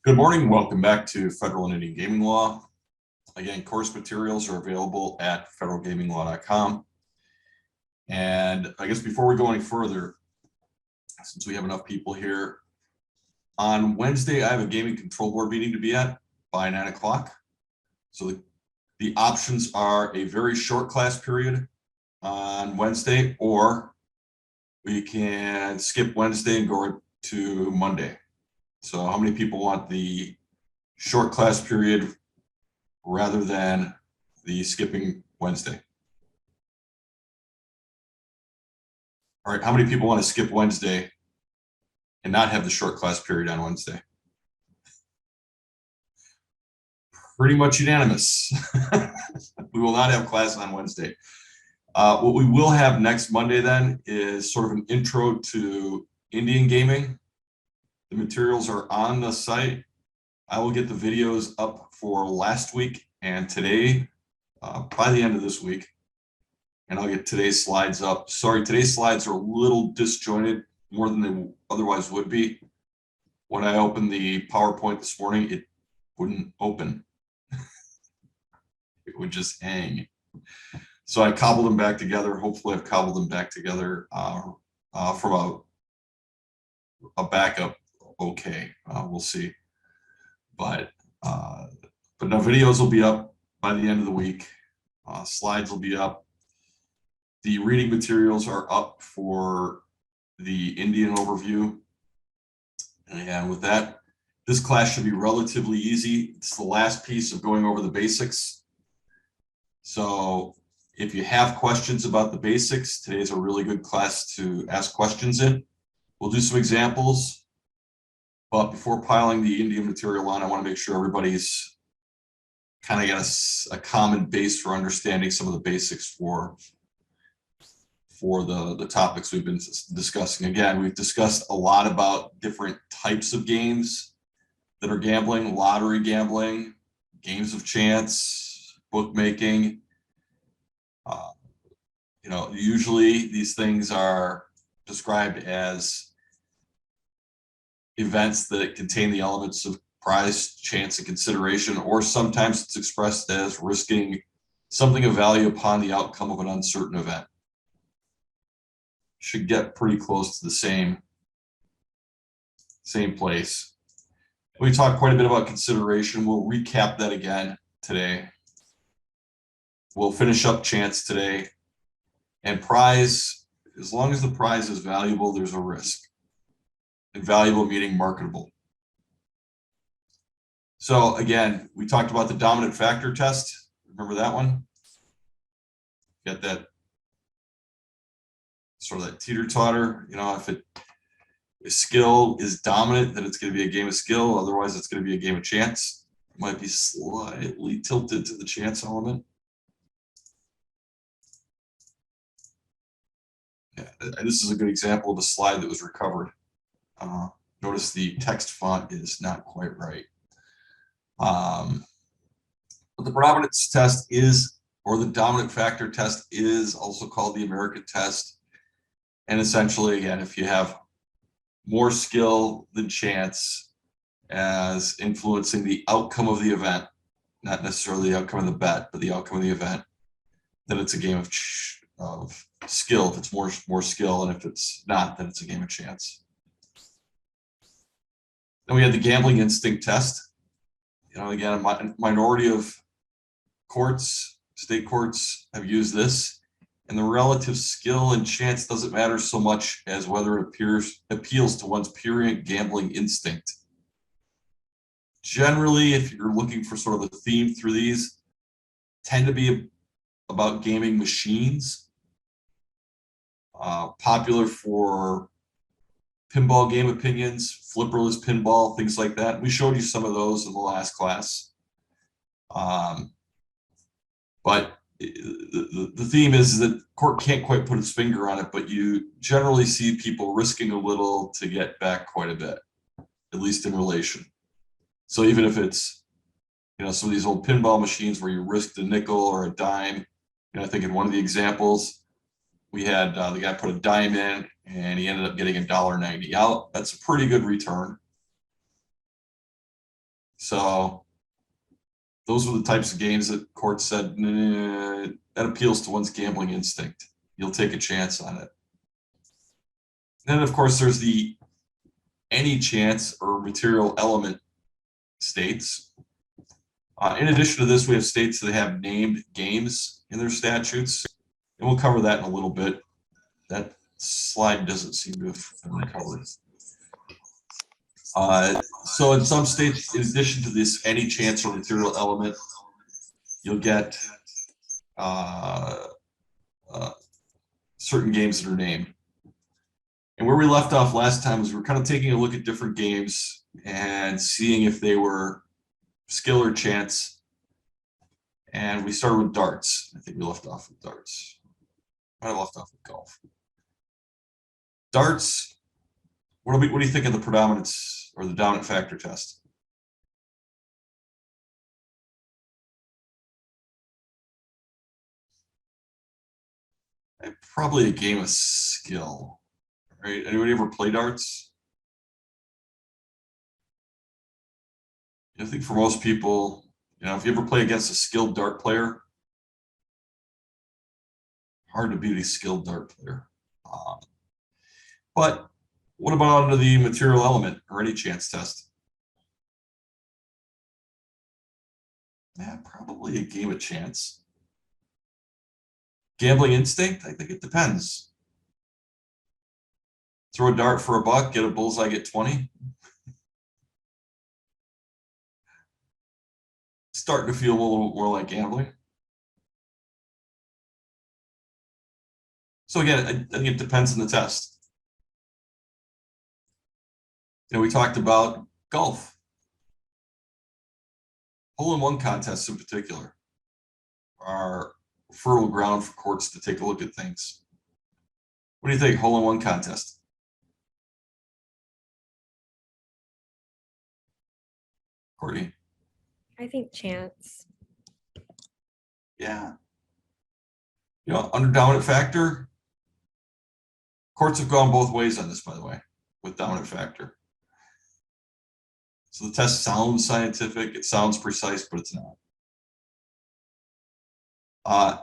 Good morning. Welcome back to Federal and Indian Gaming Law. Again, course materials are available at federalgaminglaw.com. And I guess before we go any further, since we have enough people here, on Wednesday, I have a gaming control board meeting to be at by 9 o'clock. So the options are a very short class period on Wednesday, or we can skip Wednesday and go to Monday. So how many people want the short class period rather than the skipping Wednesday? All right, how many people want to skip Wednesday and not have the short class period on Wednesday? Pretty much unanimous. We will not have class on Wednesday. What we will have next Monday then is sort of an intro to Indian gaming. The materials are on the site. I will get the videos up for last week and today by the end of this week. And I'll get today's slides up. Sorry, today's slides are a little disjointed, more than they otherwise would be. When I opened the PowerPoint this morning, it wouldn't open. It would just hang. So I cobbled them back together. Hopefully I've cobbled them back together from a backup. Okay, we'll see. But no, videos will be up by the end of the week. Slides will be up. The reading materials are up for the Indian overview. And with that, this class should be relatively easy. It's the last piece of going over the basics. So if you have questions about the basics, today's a really good class to ask questions in. We'll do some examples. But before piling the Indian material on, I want to make sure everybody's kind of got a common base for understanding some of the basics for the topics we've been discussing. Again, we've discussed a lot about different types of games that are gambling: lottery gambling, games of chance, bookmaking. Usually these things are described as events that contain the elements of prize, chance, and consideration, or sometimes it's expressed as risking something of value upon the outcome of an uncertain event. Should get pretty close to the same place. We talked quite a bit about consideration. We'll recap that again today. We'll finish up chance today. And prize, as long as the prize is valuable, there's a risk. And valuable meaning marketable. So again, we talked about the dominant factor test. Remember that one? Get that sort of that teeter-totter. If skill is dominant, then it's going to be a game of skill. Otherwise, it's going to be a game of chance. It might be slightly tilted to the chance element. Yeah, this is a good example of a slide that was recovered. Notice the text font is not quite right. But the predominance test is, or the dominant factor test is also called the American test. And essentially, again, if you have more skill than chance as influencing the outcome of the event, not necessarily the outcome of the bet, but the outcome of the event, then it's a game of skill. If it's more skill, and if it's not, then it's a game of chance. Then we had the gambling instinct test. Again, a minority of courts, state courts, have used this. And the relative skill and chance doesn't matter so much as whether it appeals to one's purient gambling instinct. Generally, if you're looking for sort of a theme through these, tend to be about gaming machines. Popular for pinball game opinions, flipperless pinball, things like that. We showed you some of those in the last class. But the theme is that court can't quite put its finger on it, but you generally see people risking a little to get back quite a bit, at least in relation. So even if it's, some of these old pinball machines where you risked a nickel or a dime, I think in one of the examples, we had the guy put a dime in and he ended up getting $1.90 out. That's a pretty good return. So those were the types of games that courts said, nah, that appeals to one's gambling instinct. You'll take a chance on it. Then, of course, there's the any chance or material element states. In addition to this, we have states that have named games in their statutes, and we'll cover that in a little bit. That slide doesn't seem to have been covered. So in some states, in addition to this any chance or material element, you'll get certain games that are named. And where we left off last time is we're kind of taking a look at different games and seeing if they were skill or chance. And we started with darts. I think we left off with darts. I left off with golf. Darts, what do you think of the predominance or the dominant factor test? Probably a game of skill, right? Anybody ever play darts? I think for most people, if you ever play against a skilled dart player, hard to beat a skilled dart player. But what about under the material element or any chance test? Yeah, probably a game of chance. Gambling instinct? I think it depends. Throw a dart for a buck, get a bullseye, get 20. Starting to feel a little more like gambling. So again, I think it depends on the test. We talked about golf. Hole-in-one contests in particular are fertile ground for courts to take a look at things. What do you think, hole-in-one contest? Courtney? I think chance. Yeah. Under dominant factor, courts have gone both ways on this, by the way, with dominant factor. So the test sounds scientific, it sounds precise, but it's not.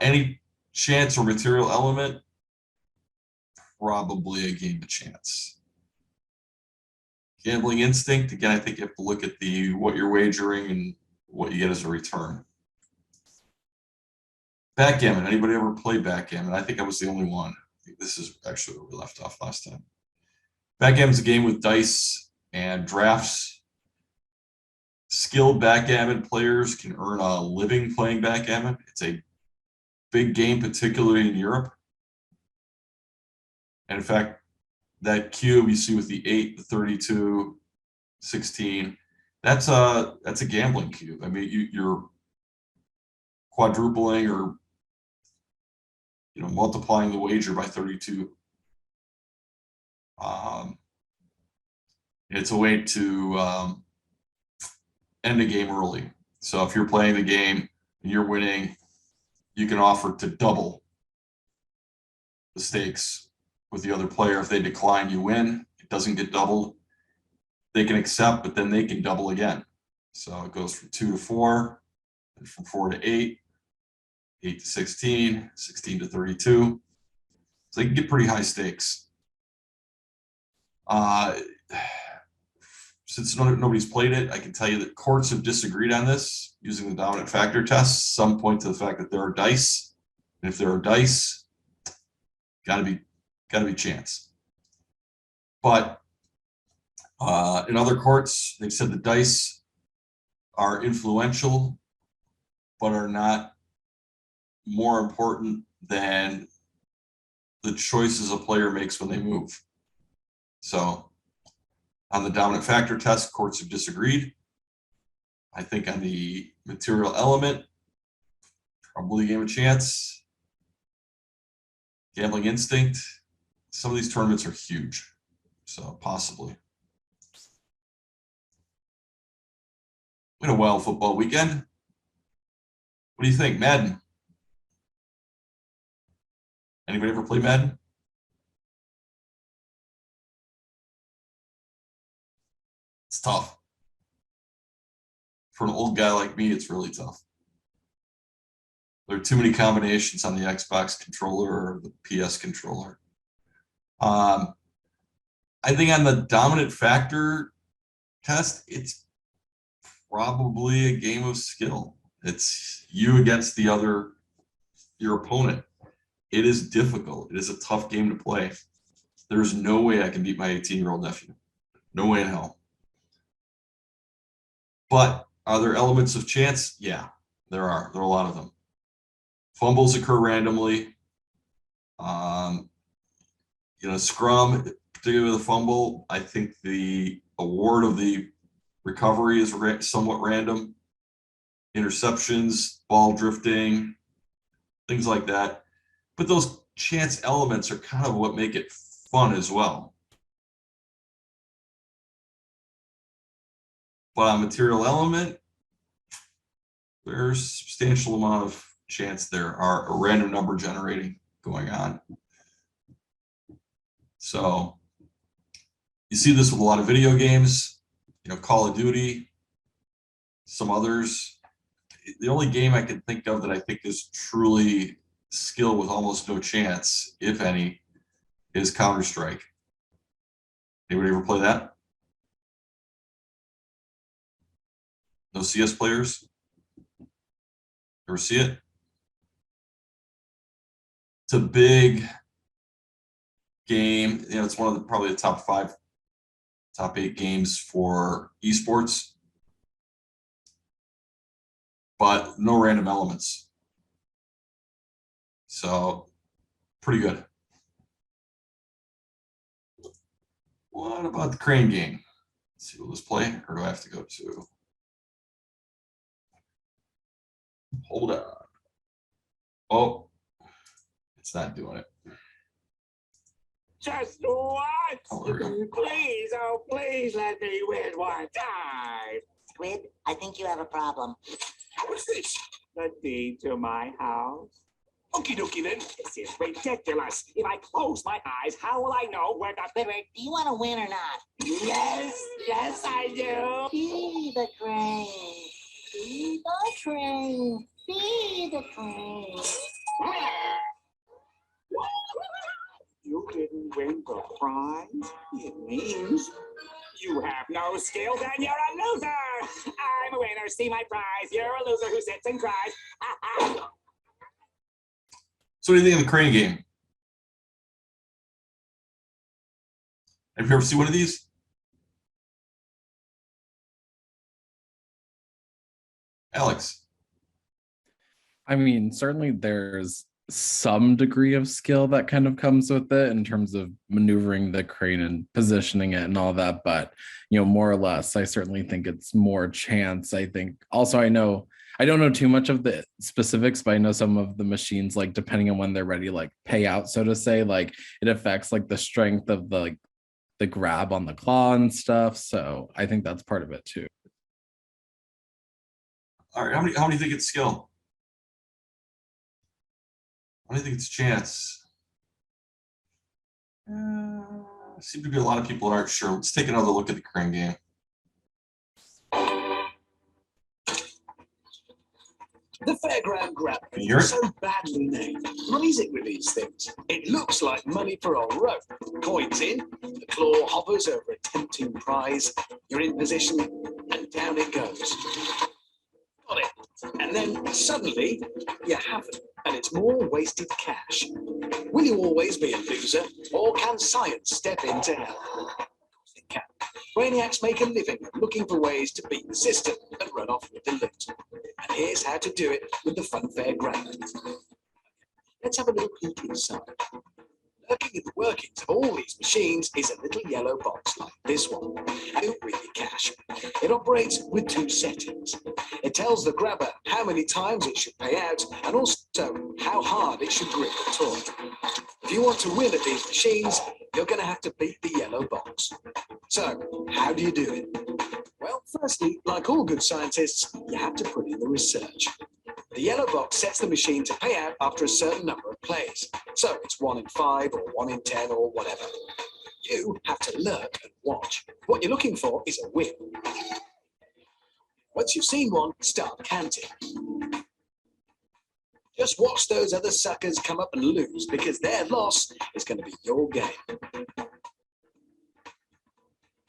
Any chance or material element, probably a game of chance. Gambling instinct, again, I think you have to look at what you're wagering and what you get as a return. Backgammon, anybody ever play backgammon? I think I was the only one. I think this is actually where we left off last time. Backgammon's a game with dice and drafts. Skilled backgammon players can earn a living playing backgammon. It's a big game, particularly in Europe. And in fact, that cube you see with the 8, the 32, 16, that's a gambling cube. I mean, you're quadrupling or multiplying the wager by 32. It's a way to end a game early. So if you're playing the game and you're winning, you can offer to double the stakes with the other player. If they decline, you win. It doesn't get doubled. They can accept, but then they can double again. So it goes from 2 to 4, and from 4 to 8, 8 to 16, 16 to 32. So they can get pretty high stakes. Since nobody's played it, I can tell you that courts have disagreed on this using the dominant factor test. Some point to the fact that there are dice, and if there are dice, gotta be chance. But in other courts, they've said the dice are influential, but are not more important than the choices a player makes when they move. So on the dominant factor test, courts have disagreed. I think on the material element, probably game of chance. Gambling instinct, some of these tournaments are huge, so possibly. We had a wild football weekend. What do you think, Madden? Anybody ever play Madden? It's tough. for an old guy like me, it's really tough. There are too many combinations on the Xbox controller or the PS controller. I think on the dominant factor test, it's probably a game of skill. It's you against your opponent. It is difficult. It is a tough game to play. There's no way I can beat my 18-year-old nephew. No way in hell. But are there elements of chance? Yeah, there are. There are a lot of them. Fumbles occur randomly. Scrum, particularly with a fumble, I think the award of the recovery is somewhat random. Interceptions, ball drifting, things like that. But those chance elements are kind of what make it fun as well. But on material element, there's a substantial amount of chance there are a random number generating going on. So you see this with a lot of video games, Call of Duty, some others. The only game I can think of that I think is truly skill with almost no chance, if any, is Counter-Strike. Anybody ever play that? No CS players? Ever see it? It's a big game. It's one of the probably the top 8 games for esports, but no random elements. So pretty good. What about the crane game? Let's see, will this play, or do I have to go to? Hold on. Oh, it's not doing it. Just once! Oh, there we go. Please, oh please let me win one time! Squid, I think you have a problem. What's this? The deed to my house? Okie dokie then. This is ridiculous. If I close my eyes, how will I know where the... Wait, do you want to win or not? Yes, yes I do! Be the crane. Be the train. Be the crane. You didn't win the prize? It means you have no skill, then you're a loser! I'm a winner, see my prize. You're a loser who sits and cries. So what do you think of the crane game? Have you ever seen one of these? Alex? I mean, certainly there's some degree of skill that kind of comes with it in terms of maneuvering the crane and positioning it and all that. But, more or less, I certainly think it's more chance. I think also I don't know too much of the specifics, but I know some of the machines, like depending on when they're ready, like pay out, so to say, like it affects like the strength of the grab on the claw and stuff. So I think that's part of it too. All right, how many think it's skill? How many think it's chance? Seem to be a lot of people that aren't sure. Let's take another look at the crane game. The fairground grab Can you hear it? so badly named. What is it with these things? It looks like money for old rope. Coins in, the claw hovers over a tempting prize. You're in position, and down it goes. Got it. And then suddenly you haven't, and it's more wasted cash. Will you always be a loser, or can science step in to help? Of course it can. Brainiacs make a living looking for ways to beat the system and run off with the loot. And here's how to do it with the funfair grab. Let's have a little peek inside. Lurking in the workings of all these machines is a little yellow box like this one. Don't really cash. It operates with 2 settings. It tells the grabber how many times it should pay out and also how hard it should grip the toy. If you want to win at these machines, you're going to have to beat the yellow box. So, how do you do it? Well, firstly, like all good scientists, you have to put in the research. The yellow box sets the machine to pay out after a certain number of plays. So it's 1 in 5 or 1 in 10 or whatever. You have to lurk and watch. What you're looking for is a win. Once you've seen one, start counting. Just watch those other suckers come up and lose, because their loss is going to be your gain.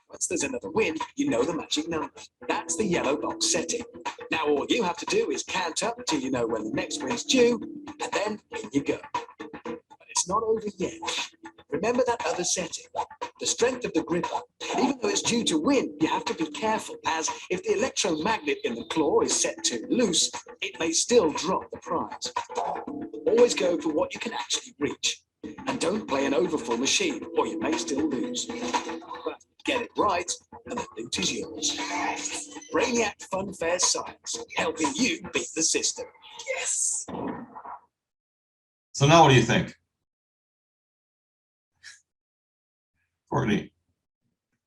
Once there's another win, you know the magic number. That's the yellow box setting. Now all you have to do is count up till you know when the next win's due, and then in you go. But it's not over yet. Remember that other setting, the strength of the gripper. Even though it's due to win, you have to be careful, as if the electromagnet in the claw is set too loose, it may still drop the prize. Always go for what you can actually reach, and don't play an overfull machine, or you may still lose. But get it right, and the loot is yours. Brainiac Funfair Science, helping you beat the system. Yes! So now what do you think? Courtney?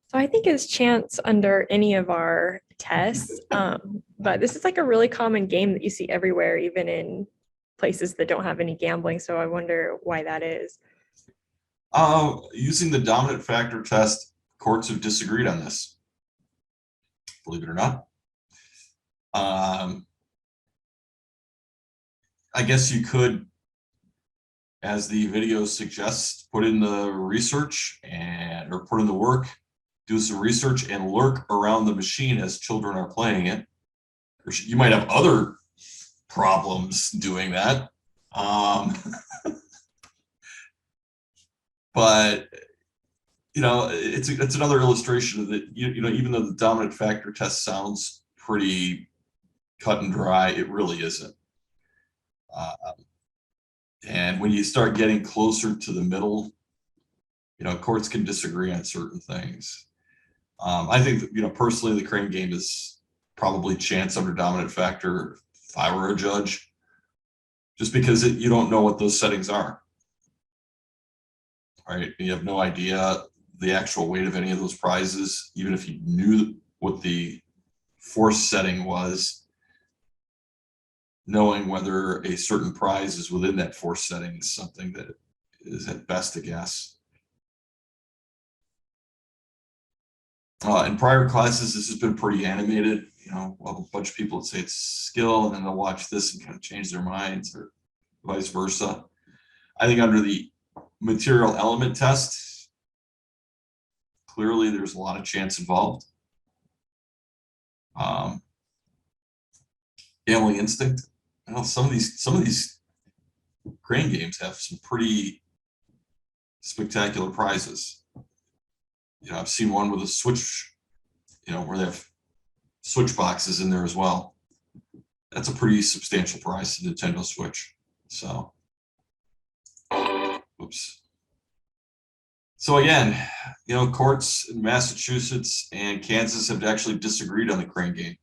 So I think it's chance under any of our tests. But this is like a really common game that you see everywhere, even in places that don't have any gambling. So I wonder why that is. Using the dominant factor test, courts have disagreed on this, believe it or not. I guess you could, as the video suggests, put in the research or put in the work, do some research and lurk around the machine as children are playing it. Or you might have other problems doing that. But you know, it's another illustration of that. You know, even though the dominant factor test sounds pretty cut and dry, it really isn't. And when you start getting closer to the middle, you know, courts can disagree on certain things. I think that, you know, personally, the crane game is probably chance under dominant factor if I were a judge, just because you don't know what those settings are. Right? You have no idea the actual weight of any of those prizes, even if you knew what the force setting was. Knowing whether a certain prize is within that force setting is something that is at best a guess. In prior classes, this has been pretty animated. You know, we'll have a bunch of people that say it's skill, and then they'll watch this and kind of change their minds, or vice versa. I think under the material element test, clearly there's a lot of chance involved. Gambling instinct. Well, some of these crane games have some pretty spectacular prizes. You know, I've seen one with a switch, you know, where they have switch boxes in there as well. That's a pretty substantial prize to Nintendo Switch. So, oops. So again, you know, courts in Massachusetts and Kansas have actually disagreed on the crane game.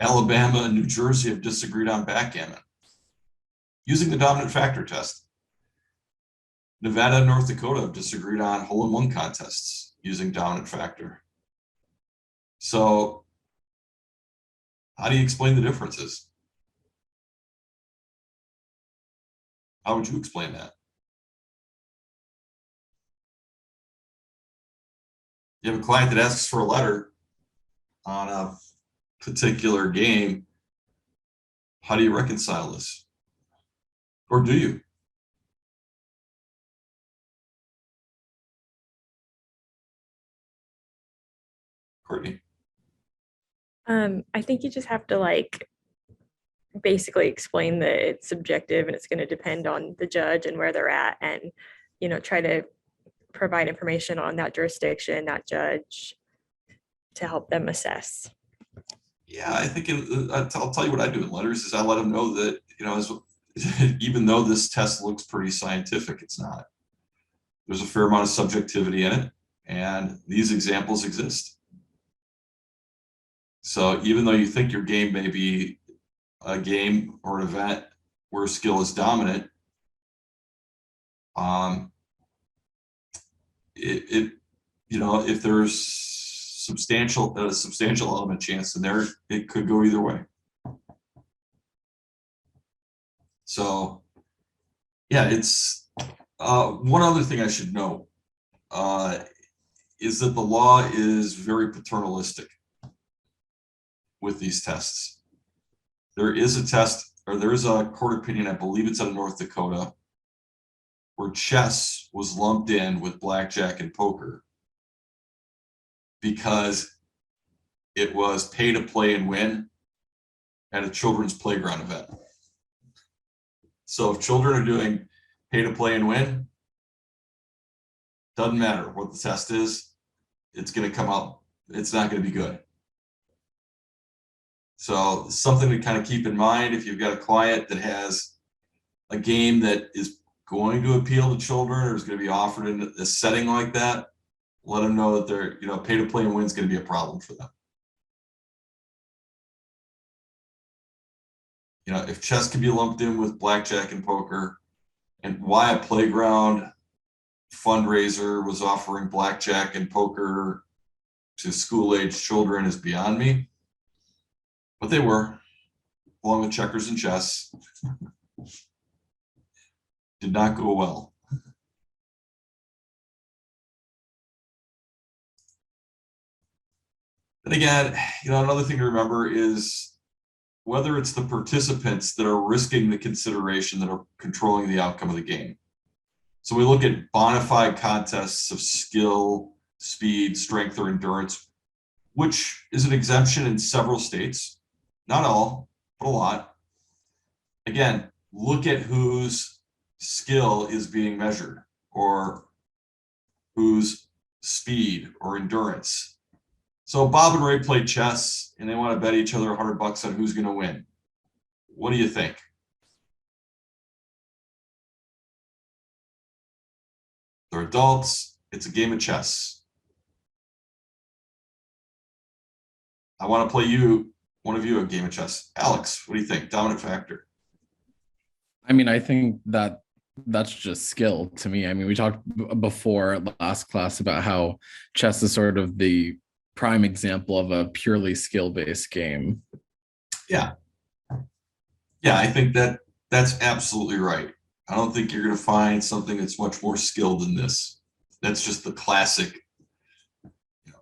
Alabama and New Jersey have disagreed on backgammon using the dominant factor test. Nevada and North Dakota have disagreed on hole-in-one contests using dominant factor. So how do you explain the differences? How would you explain that? You have a client that asks for a letter on a particular game. How do you reconcile this? Or do you? Courtney? I think you just have to like basically explain that it's subjective and it's going to depend on the judge and where they're at, and you know, try to provide information on that jurisdiction, that judge, to help them assess. Yeah, I think I'll tell you what I do in letters is I let them know that, you know, even though this test looks pretty scientific, it's not. There's a fair amount of subjectivity in it, and these examples exist. So even though you think your game may be a game or an event where skill is dominant, you know, if there's a substantial element chance in there, it could go either way. So yeah, it's one other thing I should note is that the law is very paternalistic. with these tests. There is a test, or there is a court opinion, I believe it's out of North Dakota, where chess was lumped in with blackjack and poker because it was pay to play and win at a children's playground event. So if children are doing pay to play and win, doesn't matter what the test is, it's going to come out, it's not going to be good. So something to kind of keep in mind if you've got a client that has a game that is going to appeal to children or is going to be offered in a setting like that, let them know that they're, pay to play and win is going to be a problem for them. If chess can be lumped in with blackjack and poker, and why a playground fundraiser was offering blackjack and poker to school-age children is beyond me. But they were, along with checkers and chess. Did not go well. And again, another thing to remember is whether it's the participants that are risking the consideration that are controlling the outcome of the game. So we look at bona fide contests of skill, speed, strength, or endurance, which is an exemption in several states. Not all, but a lot. Again, look at whose skill is being measured or whose speed or endurance. So Bob and Ray play chess and they want to bet each other $100 on who's going to win. What do you think? They're adults. It's a game of chess. I want to play one of you a game of chess. Alex, what do you think? Dominant factor. I mean, I think that's just skill to me. I mean, we talked before last class about how chess is sort of the prime example of a purely skill-based game. Yeah, I think that's absolutely right. I don't think you're going to find something that's much more skilled than this. That's just the classic.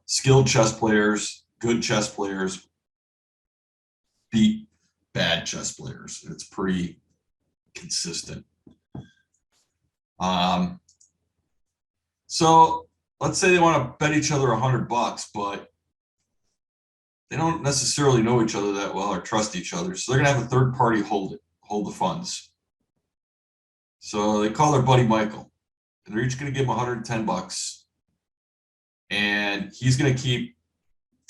Skilled chess players, good chess players beat bad chess players. It's pretty consistent. So let's say they want to bet each other $100, but they don't necessarily know each other that well or trust each other. So they're going to have a third party hold the funds. So they call their buddy Michael, and they're each going to give him $110, and he's going to keep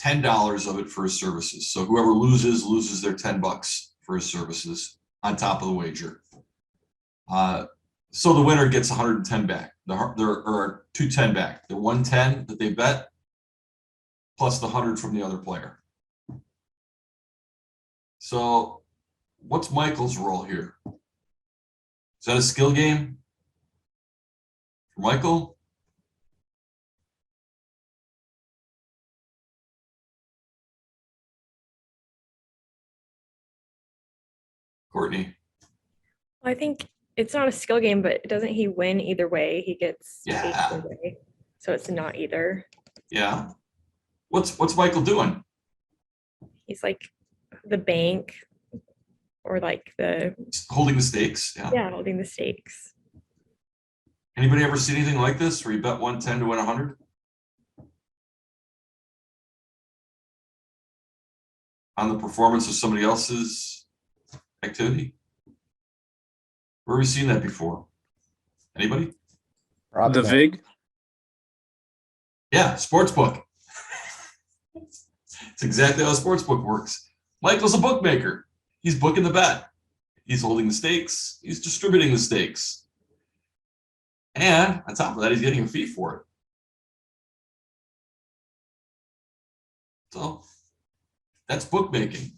$10 of it for his services. So whoever loses their $10 for his services on top of the wager. So the winner gets 110 back. Or 210 back. The 110 that they bet plus the 100 from the other player. So what's Michael's role here? Is that a skill game for Michael? Courtney? I think it's not a skill game, but doesn't he win either way? He gets paid either way. So it's not either. Yeah. What's Michael doing? He's like the bank or like Holding the stakes. yeah, holding the stakes. Anybody ever see anything like this where you bet 110 to win 100? On the performance of somebody else's activity? Where have we seen that before? Anybody? The VIG? Yeah, sportsbook. It's exactly how a sportsbook works. Michael's a bookmaker. He's booking the bet. He's holding the stakes. He's distributing the stakes. And on top of that, he's getting a fee for it. So that's bookmaking.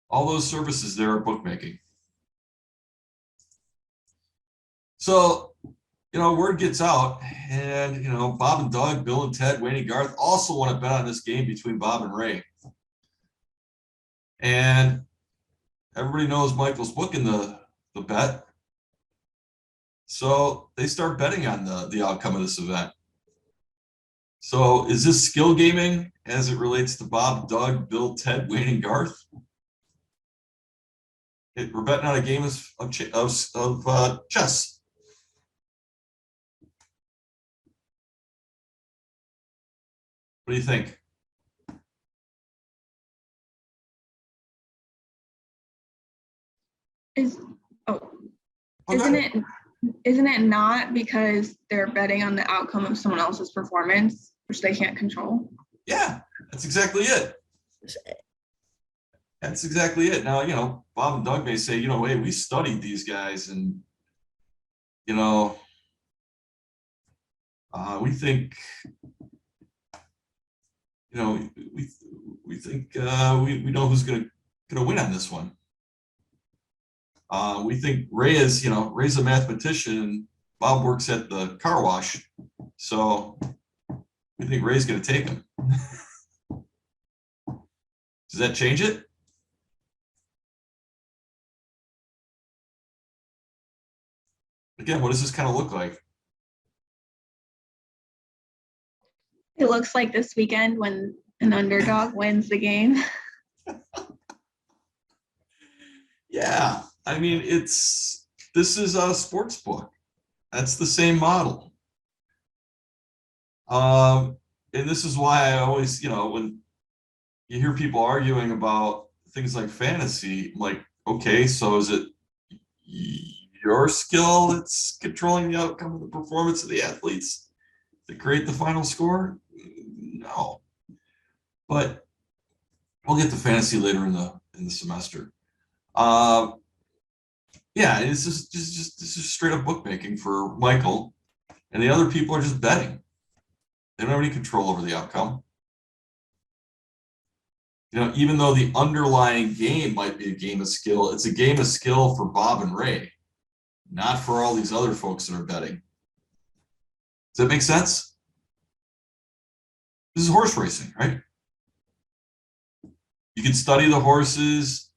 All those services there are bookmaking. So, word gets out, and, Bob and Doug, Bill and Ted, Wayne and Garth also want to bet on this game between Bob and Ray. And everybody knows Michael's booking the bet. So they start betting on the outcome of this event. So is this skill gaming as it relates to Bob, Doug, Bill, Ted, Wayne, and Garth? We're betting on a game of chess. What do you think? Isn't it not because they're betting on the outcome of someone else's performance, which they can't control? Yeah, that's exactly it. That's exactly it. Now, you know, Bob and Doug may say, you know, hey, we studied these guys and, you know, we think, you know, we think we know who's gonna win on this one. We think Ray is, you know, Ray's a mathematician and Bob works at the car wash. So we think Ray's gonna take him. Does that change it? Again, what does this kind of look like? It looks like this weekend when an underdog wins the game. Yeah, I mean, this is a sports book. That's the same model. And this is why I always, you know, when you hear people arguing about things like fantasy, I'm like, okay, so is it your skill that's controlling the outcome of the performance of the athletes to create the final score? No, but we'll get to fantasy later in the semester. Yeah, it's just straight up bookmaking for Michael, and the other people are just betting. They don't have any control over the outcome. You know, even though the underlying game might be a game of skill, it's a game of skill for Bob and Ray, not for all these other folks that are betting. Does that make sense? This is horse racing, right? You can study the horses.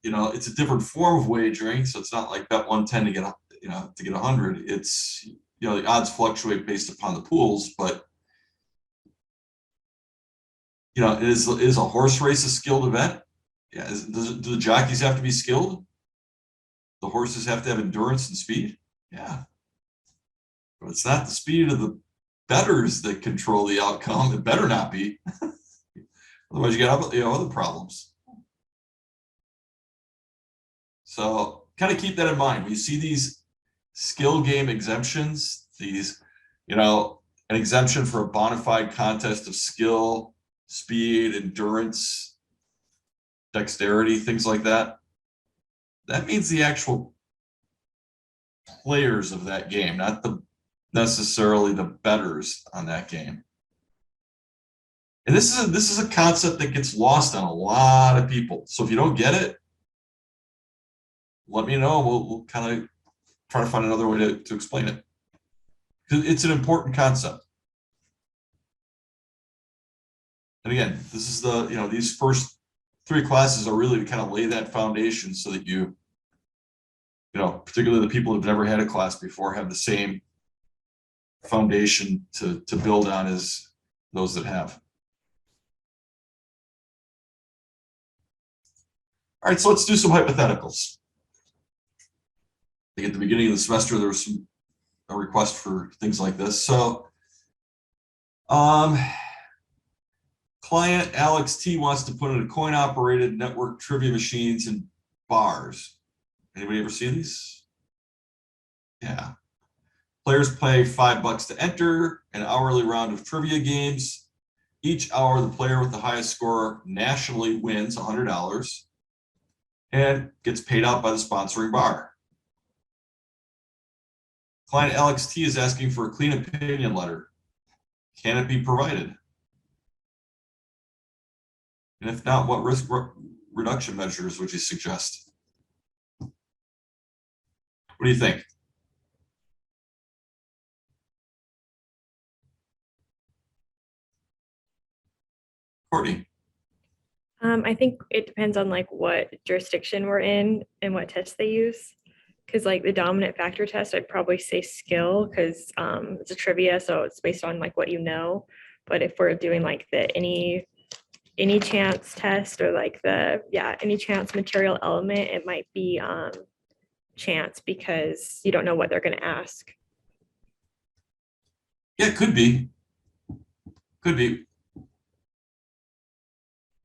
You know, it's a different form of wagering, so it's not like bet 110 to get, you know, to get 100. It's, you know, the odds fluctuate based upon the pools, but you know, is a horse race a skilled event? Yeah. Do the jockeys have to be skilled? The horses have to have endurance and speed? Yeah. But it's not the speed of the bettors that control the outcome. It better not be. Otherwise, you get, you know, other problems. So kind of keep that in mind. When you see these skill game exemptions, these, you know, an exemption for a bona fide contest of skill, speed, endurance, dexterity, things like that. That means the actual players of that game, not necessarily the bettors on that game. And this is a concept that gets lost on a lot of people. So if you don't get it, let me know. We'll kind of try to find another way to explain it. Because it's an important concept. And again, this is the, you know, these first 3 classes are really to kind of lay that foundation so that you know, particularly the people who've never had a class before have the same foundation to build on as those that have. All right, so let's do some hypotheticals. I think at the beginning of the semester, there was a request for things like this. So, client Alex T wants to put in a coin-operated network trivia machines in bars. Anybody ever see these? Yeah. Players pay $5 to enter an hourly round of trivia games. Each hour, the player with the highest score nationally wins $100 and gets paid out by the sponsoring bar. Client Alex T is asking for a clean opinion letter. Can it be provided? And if not, what risk reduction measures would you suggest? What do you think? Courtney? I think it depends on like what jurisdiction we're in and what tests they use. Because like the dominant factor test, I'd probably say skill because it's a trivia, so it's based on like what you know. But if we're doing like the any chance test or like the any chance material element, it might be chance because you don't know what they're going to ask. Yeah, it could be. Could be.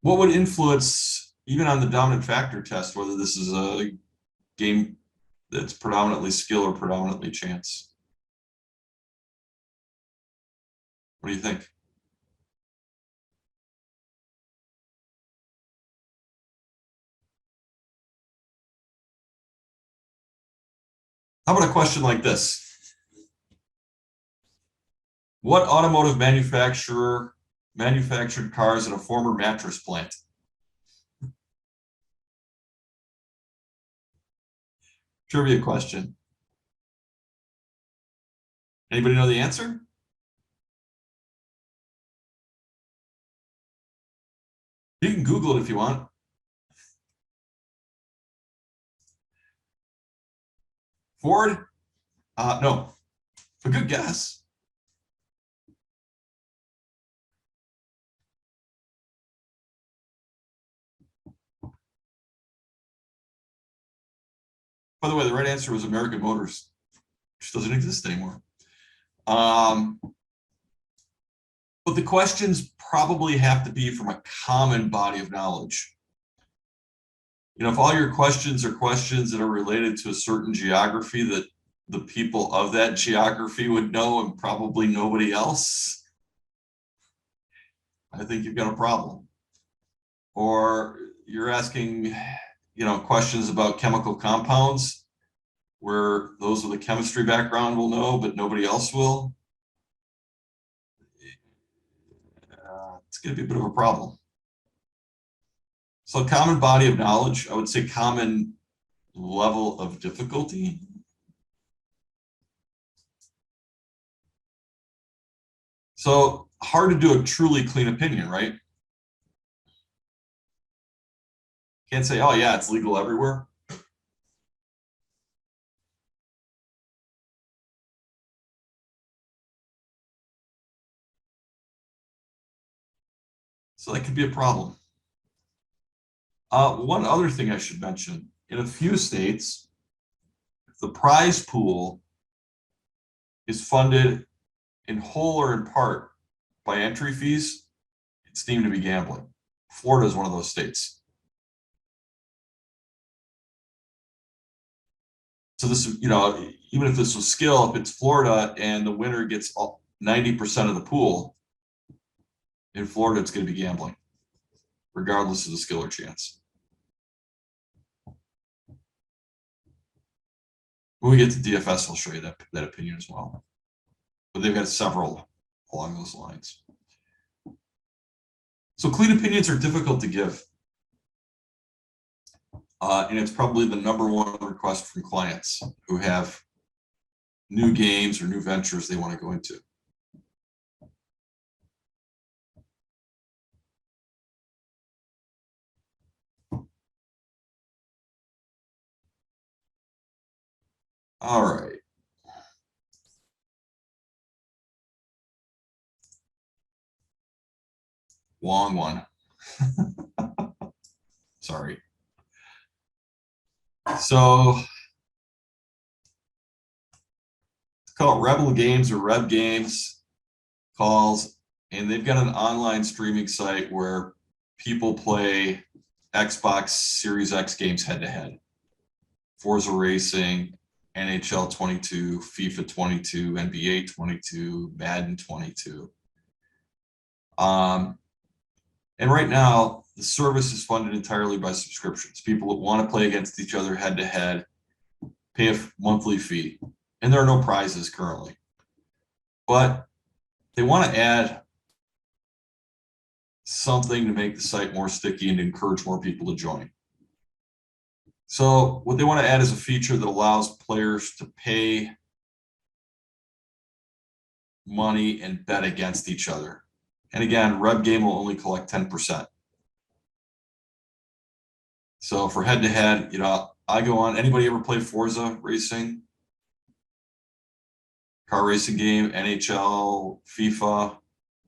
What would influence, even on the dominant factor test, whether this is a game that's predominantly skill or predominantly chance? What do you think? How about a question like this? What automotive manufacturer manufactured cars at a former mattress plant? Trivia question. Anybody know the answer? You can Google it if you want. Ford? No. A good guess. By the way, the right answer was American Motors, which doesn't exist anymore. But the questions probably have to be from a common body of knowledge. You know, if all your questions are questions that are related to a certain geography that the people of that geography would know and probably nobody else, I think you've got a problem. Or you're asking, you know, questions about chemical compounds where those with a chemistry background will know, but nobody else will. It's going to be a bit of a problem. So common body of knowledge, I would say common level of difficulty. So hard to do a truly clean opinion, right? Can't say, oh yeah, it's legal everywhere. So that could be a problem. One other thing I should mention, in a few states, the prize pool is funded in whole or in part by entry fees. It's deemed to be gambling. Florida is one of those states. So this, you know, even if this was skill, if it's Florida and the winner gets 90% of the pool, in Florida, it's going to be gambling, regardless of the skill or chance. When we get to DFS, I'll show you that opinion as well. But they've got several along those lines. So clean opinions are difficult to give. And it's probably the #1 request from clients who have new games or new ventures they want to go into. All right. Long one. Sorry. So it's called Rebel Games or Reb Games calls, and they've got an online streaming site where people play Xbox Series X games head to head. Forza Racing, NHL 22, FIFA 22, NBA 22, Madden 22. And right now, the service is funded entirely by subscriptions. People that want to play against each other head to head pay a monthly fee, and there are no prizes currently. But they want to add something to make the site more sticky and encourage more people to join. So what they want to add is a feature that allows players to pay money and bet against each other. And again, Reb Game will only collect 10%. So for head to head, I go on. Anybody ever play Forza racing? Car racing game, NHL, FIFA.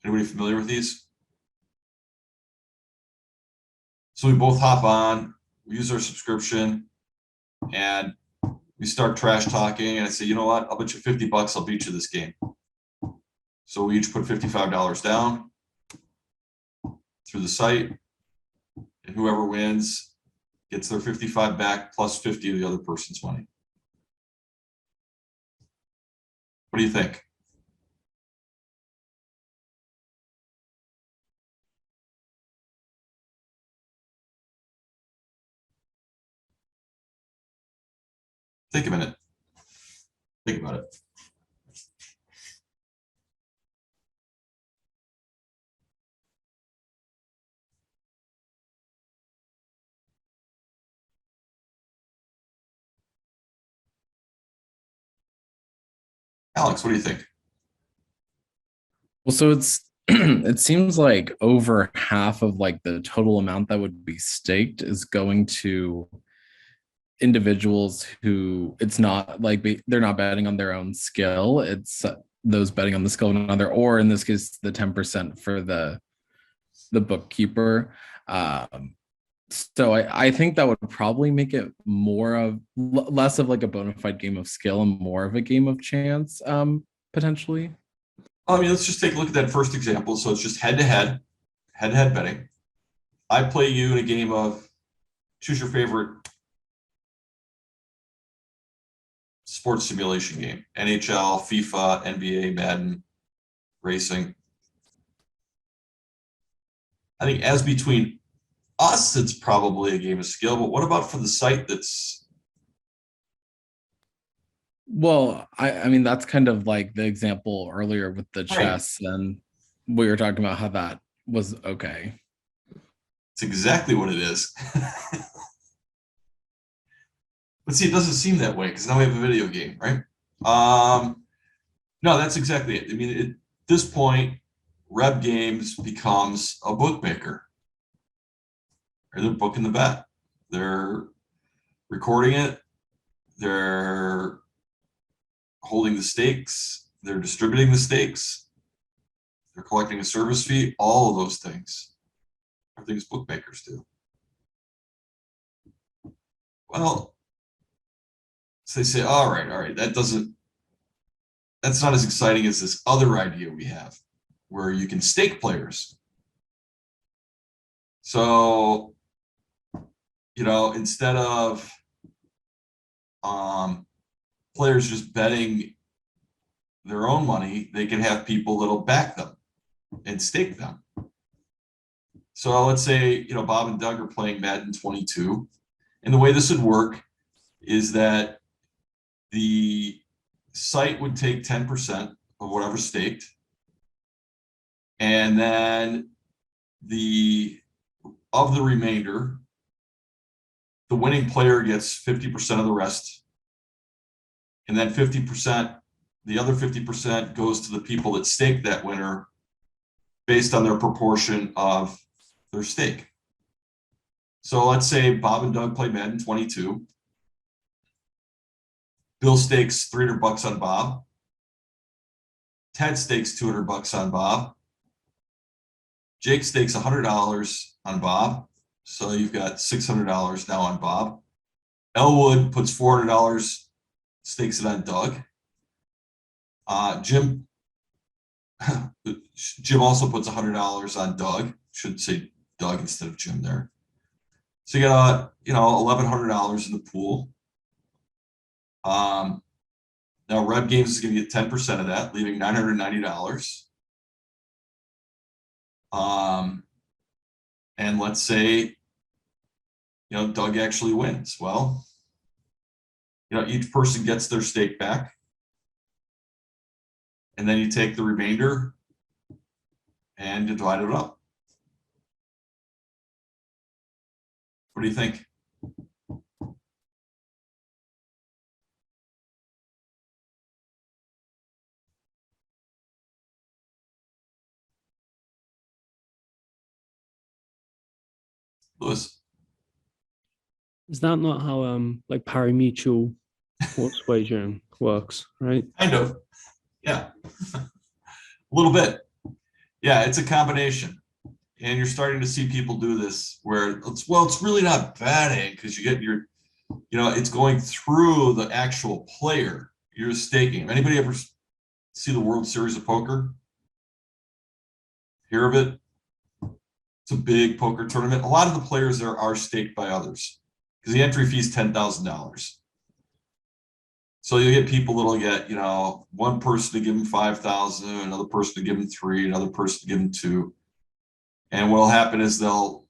Anybody familiar with these? So we both hop on, we use our subscription, and we start trash talking. And I say, you know what? I'll bet you $50 I'll beat you this game. So we each put $55 down through the site, and whoever wins gets their 55 back plus 50 of the other person's money. What do you think? Think a minute. Think about it. Alex, what do you think? Well, so it's it seems like over half of like the total amount that would be staked is going to individuals who it's not like they're not betting on their own skill. It's those betting on the skill of another, or in this case, the 10% for the bookkeeper. So I think that would probably make it more of less of like a bona fide game of skill and more of a game of chance, potentially. I mean, let's just take a look at that first example. So it's just head-to-head betting. I play you in a game of choose your favorite sports simulation game. NHL, FIFA, NBA, Madden, racing. I think as between us, it's probably a game of skill, but what about for the site that's... Well, I mean, that's kind of like the example earlier with the Right. chess, and we were talking about how that was okay. It's exactly what it is. But see, it doesn't seem that way because now we have a video game, right? No, that's exactly it. I mean, at this point, Reb Games becomes a bookmaker. Or they're booking the bet. They're recording it. They're holding the stakes. They're distributing the stakes. They're collecting a service fee. All of those things are things bookmakers do. Well, so they say, all right, that's not as exciting as this other idea we have, where you can stake players. So, instead of players just betting their own money, they can have people that'll back them and stake them. So let's say, Bob and Doug are playing Madden 22. And the way this would work is that the site would take 10% of whatever's staked. And then of the remainder, the winning player gets 50% of the rest. And then the other 50% goes to the people that stake that winner based on their proportion of their stake. So let's say Bob and Doug play Madden 22. Bill stakes $300 on Bob. Ted stakes $200 on Bob. Jake stakes $100 on Bob. So you've got $600 now on Bob. Elwood puts $400, stakes it on Doug. Jim also puts $100 on Doug. Should say Doug instead of Jim there. So you got $1,100 in the pool. Now Reb Games is going to get 10% of that, leaving $990. And let's say Doug actually wins. Well, each person gets their stake back. And then you take the remainder and divide it up. What do you think? Louis? Is that not how like pari-mutuel horse wagering works, right? Kind of. Yeah. A little bit. Yeah, it's a combination. And you're starting to see people do this where it's really not betting because you get your, it's going through the actual player. You're staking. Anybody ever see the World Series of Poker? Hear of it? It's a big poker tournament. A lot of the players there are staked by others because the entry fee is $10,000. So you get people that'll get, one person to give them 5,000, another person to give them 3, another person to give them 2. And what'll happen is they'll,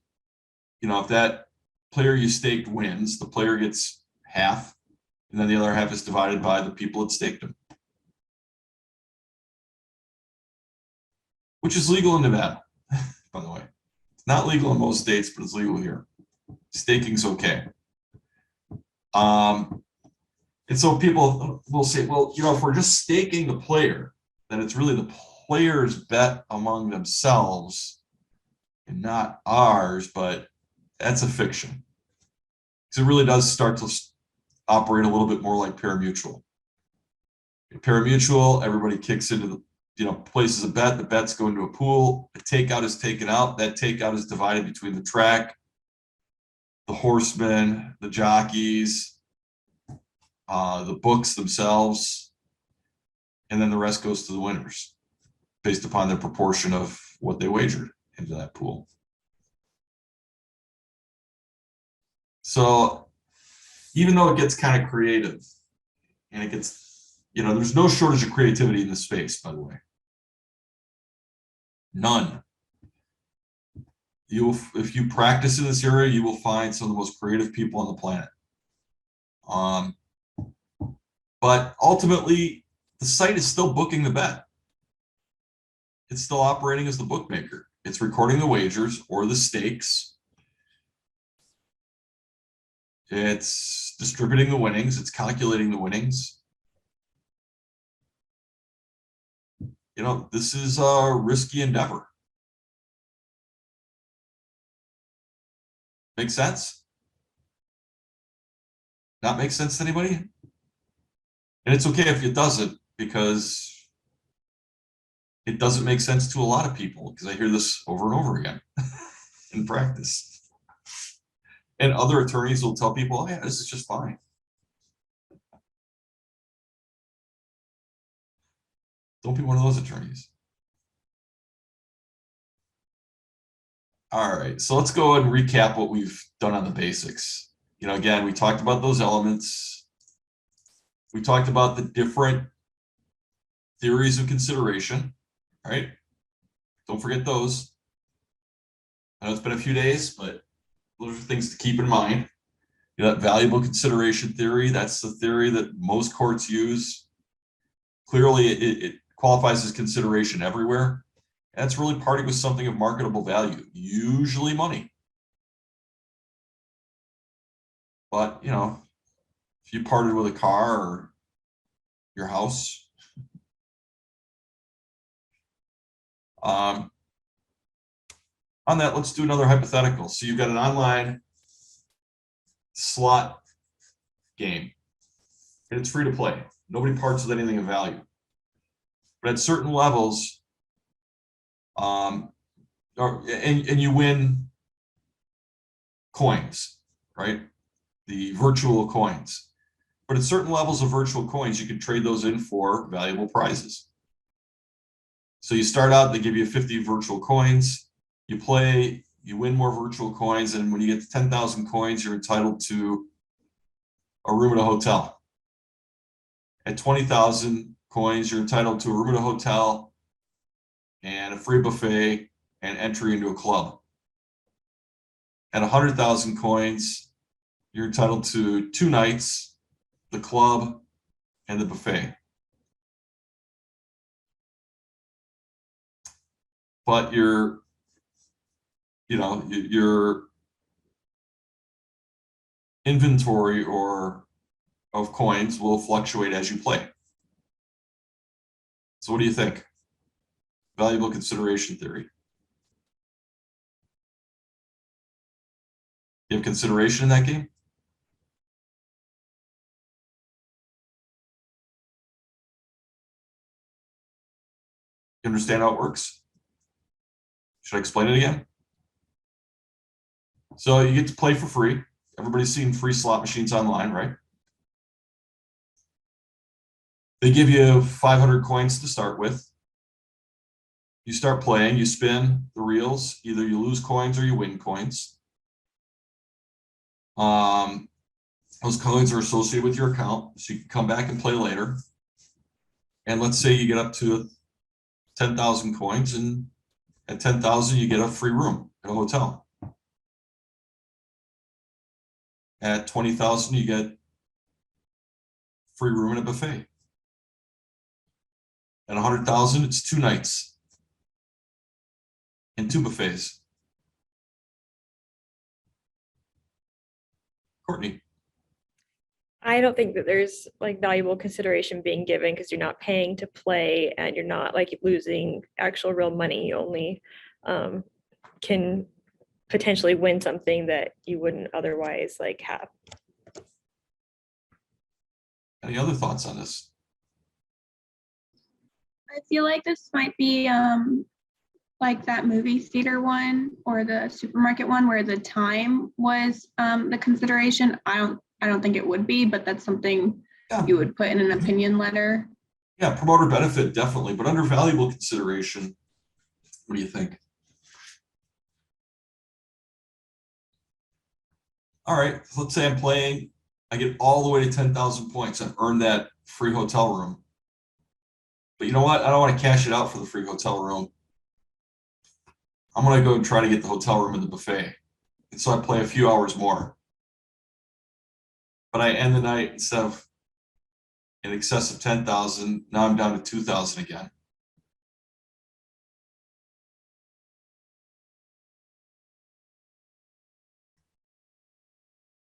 if that player you staked wins, the player gets half, and then the other half is divided by the people that staked them. Which is legal in Nevada, by the way. It's not legal in most states, but it's legal here. Staking's okay. And so people will say, well, if we're just staking the player, then it's really the player's bet among themselves and not ours, but that's a fiction. Because it really does start to operate a little bit more like pari-mutuel. In pari-mutuel, everybody kicks into places a bet, the bets go into a pool, a takeout is taken out, that takeout is divided between the track, the horsemen, the jockeys, the books themselves, and then the rest goes to the winners based upon their proportion of what they wagered into that pool. So even though it gets kind of creative and it gets, there's no shortage of creativity in this space, by the way. None. If you practice in this area, you will find some of the most creative people on the planet. But ultimately, the site is still booking the bet. It's still operating as the bookmaker. It's recording the wagers or the stakes. It's distributing the winnings. It's calculating the winnings. This is a risky endeavor. Make sense? Not make sense to anybody? And it's okay if it doesn't, because it doesn't make sense to a lot of people, because I hear this over and over again in practice. And other attorneys will tell people, oh yeah, this is just fine. Don't be one of those attorneys. All right, so let's go ahead and recap what we've done on the basics. Again, we talked about those elements. We talked about the different theories of consideration, right? Don't forget those. I know it's been a few days, but those are things to keep in mind. That valuable consideration theory, that's the theory that most courts use. Clearly, it qualifies as consideration everywhere. And that's really parting with something of marketable value, usually money. But, if you parted with a car or your house, on that, let's do another hypothetical. So you've got an online slot game, and it's free to play. Nobody parts with anything of value. But at certain levels, and you win coins, right? The virtual coins. But at certain levels of virtual coins, you can trade those in for valuable prizes. So you start out, they give you 50 virtual coins. You play, you win more virtual coins, and when you get to 10,000 coins, you're entitled to a room at a hotel. At 20,000 coins, you're entitled to a room at a hotel and a free buffet and entry into a club. At 100,000 coins, you're entitled to 2 nights, the club, and the buffet. But your inventory of coins will fluctuate as you play. So what do you think? Valuable consideration theory. You have consideration in that game? You understand how it works? Should I explain it again? So you get to play for free. Everybody's seen free slot machines online, right? They give you 500 coins to start with. You start playing, you spin the reels. Either you lose coins or you win coins. Those coins are associated with your account, so you can come back and play later. And let's say you get up to 10,000 coins, and at 10,000, you get a free room at a hotel. At 20,000, you get free room in a buffet. At 100,000, it's 2 nights and 2 buffets. Courtney. I don't think that there's like valuable consideration being given because you're not paying to play and you're not like losing actual real money. You only can potentially win something that you wouldn't otherwise like have. Any other thoughts on this? I feel like this might be like that movie theater one or the supermarket one where the time was the consideration. I don't think it would be, but that's something you would put in an opinion letter. Yeah, promoter benefit, definitely, but under valuable consideration, what do you think? All right, let's say I'm playing, I get all the way to 10,000 points. I've earned that free hotel room. But you know what? I don't want to cash it out for the free hotel room. I'm going to go try to get the hotel room in the buffet. And so I play a few hours more. But I end the night, instead of in excess of 10,000, now I'm down to 2,000 again.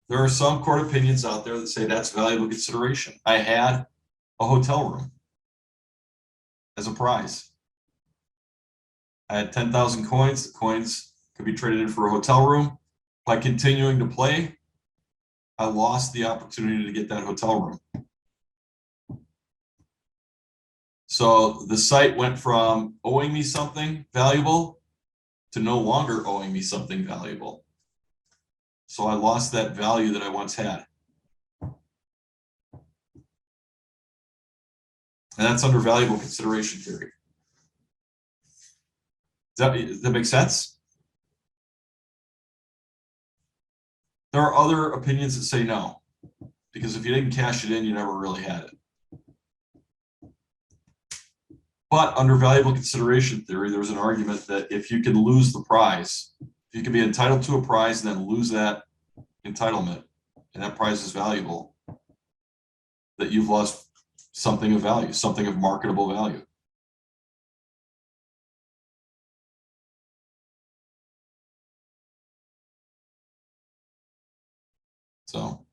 There are some court opinions out there that say that's valuable consideration. I had a hotel room as a prize. I had 10,000 coins. The coins could be traded in for a hotel room. By continuing to play, I lost the opportunity to get that hotel room. So the site went from owing me something valuable to no longer owing me something valuable. So I lost that value that I once had. And that's under valuable consideration theory. Does that make sense? There are other opinions that say no, because if you didn't cash it in, you never really had it. But under valuable consideration theory, there's an argument that if you can lose the prize, if you can be entitled to a prize and then lose that entitlement, and that prize is valuable, that you've lost something of value, something of marketable value. So,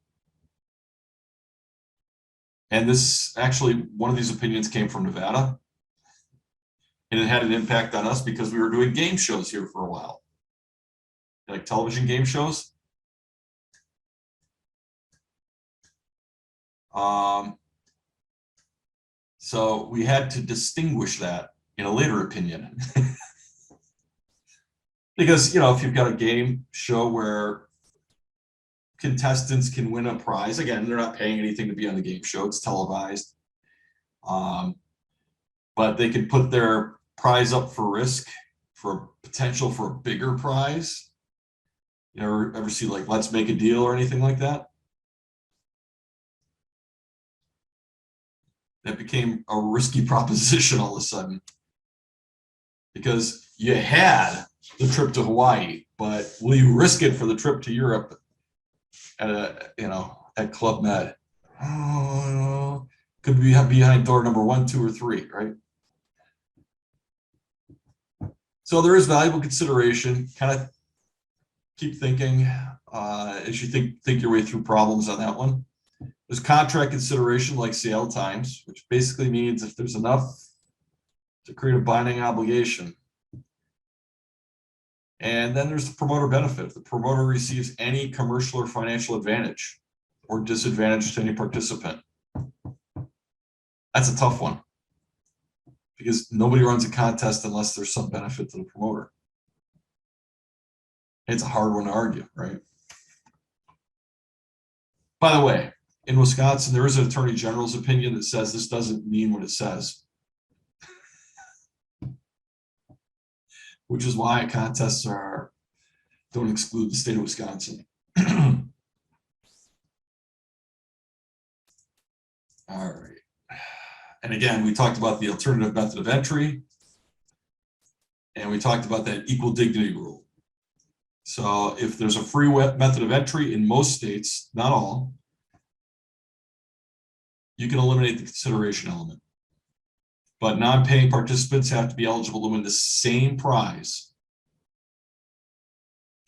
and this actually, one of these opinions came from Nevada, and it had an impact on us because we were doing game shows here for a while, like television game shows. So we had to distinguish that in a later opinion. Because, you know, if you've got a game show where contestants can win a prize, again, they're not paying anything to be on the game show, it's televised. But they could put their prize up for risk for potential for a bigger prize. You ever see like Let's Make a Deal or anything like that? That became a risky proposition all of a sudden, because you had the trip to Hawaii, but will you risk it for the trip to Europe at at Club Med? Oh, could be behind door number 1, 2, or 3, right? So there is valuable consideration. Kind of keep thinking as you think your way through problems on that one. There's contract consideration like sale times, which basically means if there's enough to create a binding obligation. And then there's the promoter benefit. If the promoter receives any commercial or financial advantage or disadvantage to any participant. That's a tough one. because nobody runs a contest unless there's some benefit to the promoter. It's a hard one to argue, right? By the way, in Wisconsin, there is an attorney general's opinion that says this doesn't mean what it says, which is why contests don't exclude the state of Wisconsin. All right. And again, we talked about the alternative method of entry, and we talked about that equal dignity rule. So if there's a free method of entry in most states, not all, you can eliminate the consideration element. But non-paying participants have to be eligible to win the same prize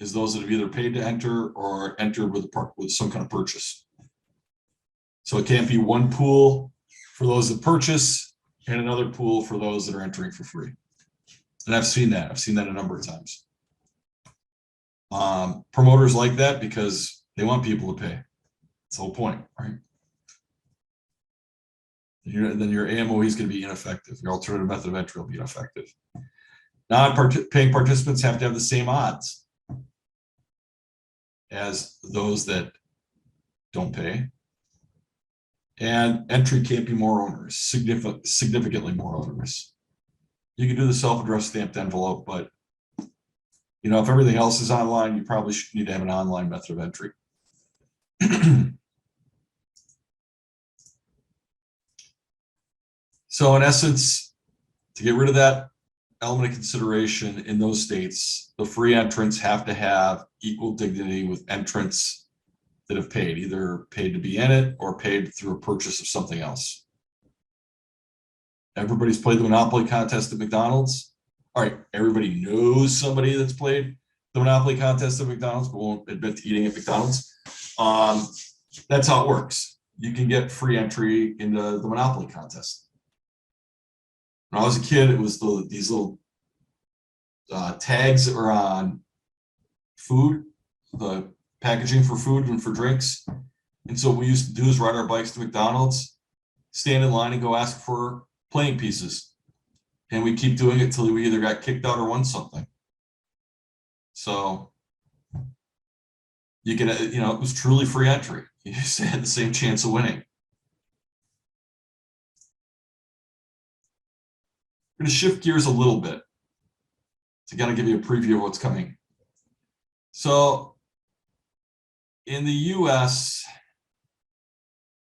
as those that have either paid to enter or entered with some kind of purchase. So it can't be one pool for those that purchase and another pool for those that are entering for free. And I've seen that. I've seen that a number of times. Promoters like that because they want people to pay. That's the whole point, right? Then your AMOE is going to be ineffective. Your alternative method of entry will be ineffective. Non-paying participants have to have the same odds as those that don't pay. And entry can't be more onerous, significantly more onerous. You can do the self-addressed stamped envelope, but if everything else is online, you probably should need to have an online method of entry. So in essence, to get rid of that element of consideration in those states, the free entrants have to have equal dignity with entrants that have paid, either paid to be in it or paid through a purchase of something else. Everybody's played the Monopoly contest at McDonald's. All right, everybody knows somebody that's played the Monopoly contest at McDonald's, but won't admit to eating at McDonald's. That's how it works. You can get free entry into the Monopoly contest. When I was a kid, it was these little tags that are on food, the packaging for food and for drinks. And so what we used to do is ride our bikes to McDonald's, stand in line and go ask for playing pieces. And we keep doing it till we either got kicked out or won something. So you can, it was truly free entry. You just had the same chance of winning. I'm going to shift gears a little bit to kind of give you a preview of what's coming. So in the US,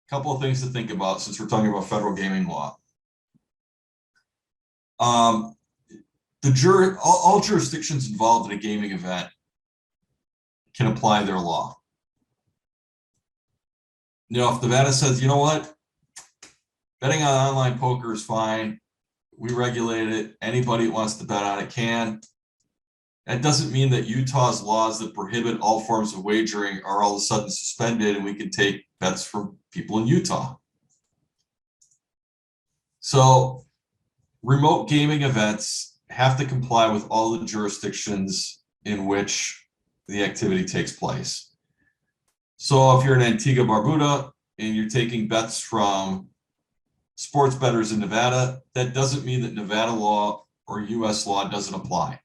a couple of things to think about since we're talking about federal gaming law. All jurisdictions involved in a gaming event can apply their law. If Nevada says, you know what, betting on online poker is fine, we regulate it, anybody who wants to bet on it can. That doesn't mean that Utah's laws that prohibit all forms of wagering are all of a sudden suspended and we can take bets from people in Utah. So remote gaming events have to comply with all the jurisdictions in which the activity takes place. So if you're in Antigua Barbuda and you're taking bets from sports bettors in Nevada, that doesn't mean that Nevada law or US law doesn't apply.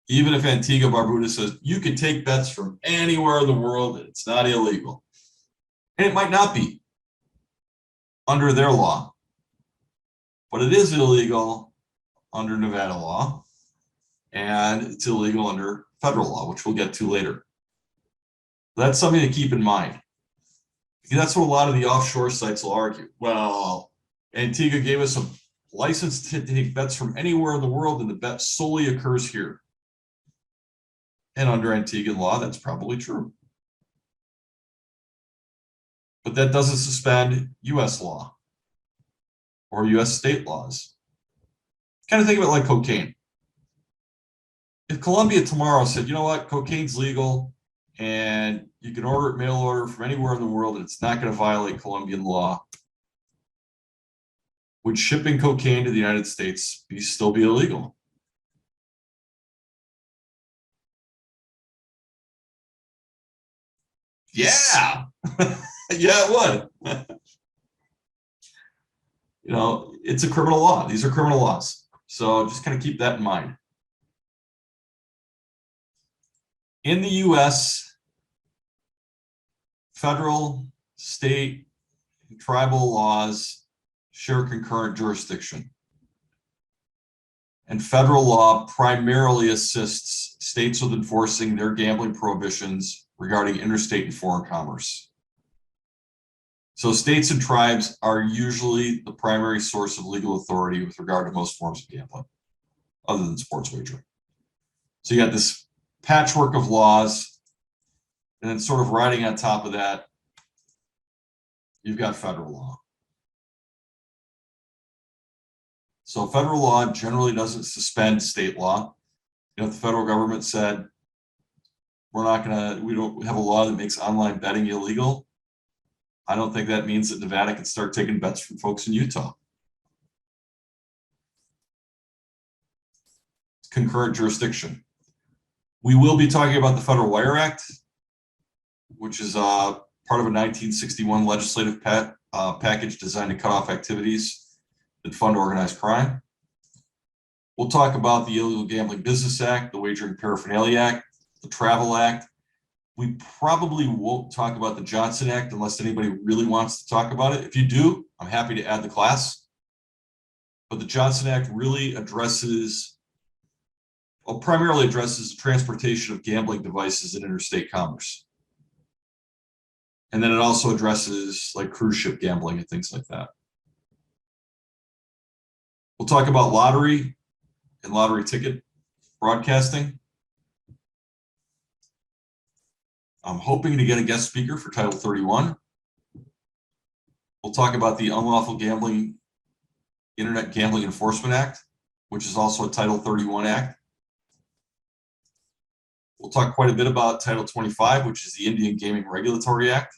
Even if Antigua Barbuda says you can take bets from anywhere in the world and it's not illegal. And it might not be under their law, but it is illegal under Nevada law and it's illegal under federal law, which we'll get to later. That's something to keep in mind. That's what a lot of the offshore sites will argue. Well, Antigua gave us a license to take bets from anywhere in the world, and the bet solely occurs here. And under Antiguan law, that's probably true. But that doesn't suspend US law or US state laws. Kind of think of it like cocaine. If Colombia tomorrow said, you know what, cocaine's legal, and you can order it mail order from anywhere in the world and it's not going to violate Colombian law, would shipping cocaine to the United States still be illegal? Yeah, yeah, it would. You know, it's a criminal law. These are criminal laws. So just kind of keep that in mind. In the US, federal, state, and tribal laws share concurrent jurisdiction. And federal law primarily assists states with enforcing their gambling prohibitions regarding interstate and foreign commerce. So states and tribes are usually the primary source of legal authority with regard to most forms of gambling, other than sports wagering. So you got this patchwork of laws, and then sort of riding on top of that, you've got federal law. So federal law generally doesn't suspend state law. You know, if the federal government said, we don't have a law that makes online betting illegal, I don't think that means that Nevada can start taking bets from folks in Utah. Concurrent jurisdiction. We will be talking about the Federal Wire Act, which is part of a 1961 legislative package designed to cut off activities that fund organized crime. We'll talk about the Illegal Gambling Business Act, the Wagering Paraphernalia Act, the Travel Act. We probably won't talk about the Johnson Act unless anybody really wants to talk about it. If you do, I'm happy to add the class. But the Johnson Act really primarily addresses the transportation of gambling devices in interstate commerce. And then it also addresses like cruise ship gambling and things like that. We'll talk about lottery and lottery ticket broadcasting. I'm hoping to get a guest speaker for Title 31. We'll talk about the Unlawful Gambling, Internet Gambling Enforcement Act, which is also a Title 31 Act. We'll talk quite a bit about Title 25, which is the Indian Gaming Regulatory Act.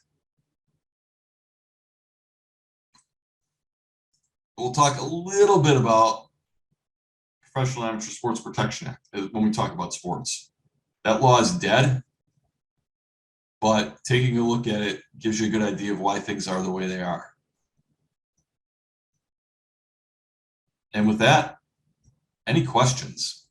We'll talk a little bit about Professional Amateur Sports Protection Act when we talk about sports. That law is dead, but taking a look at it gives you a good idea of why things are the way they are. And with that, any questions?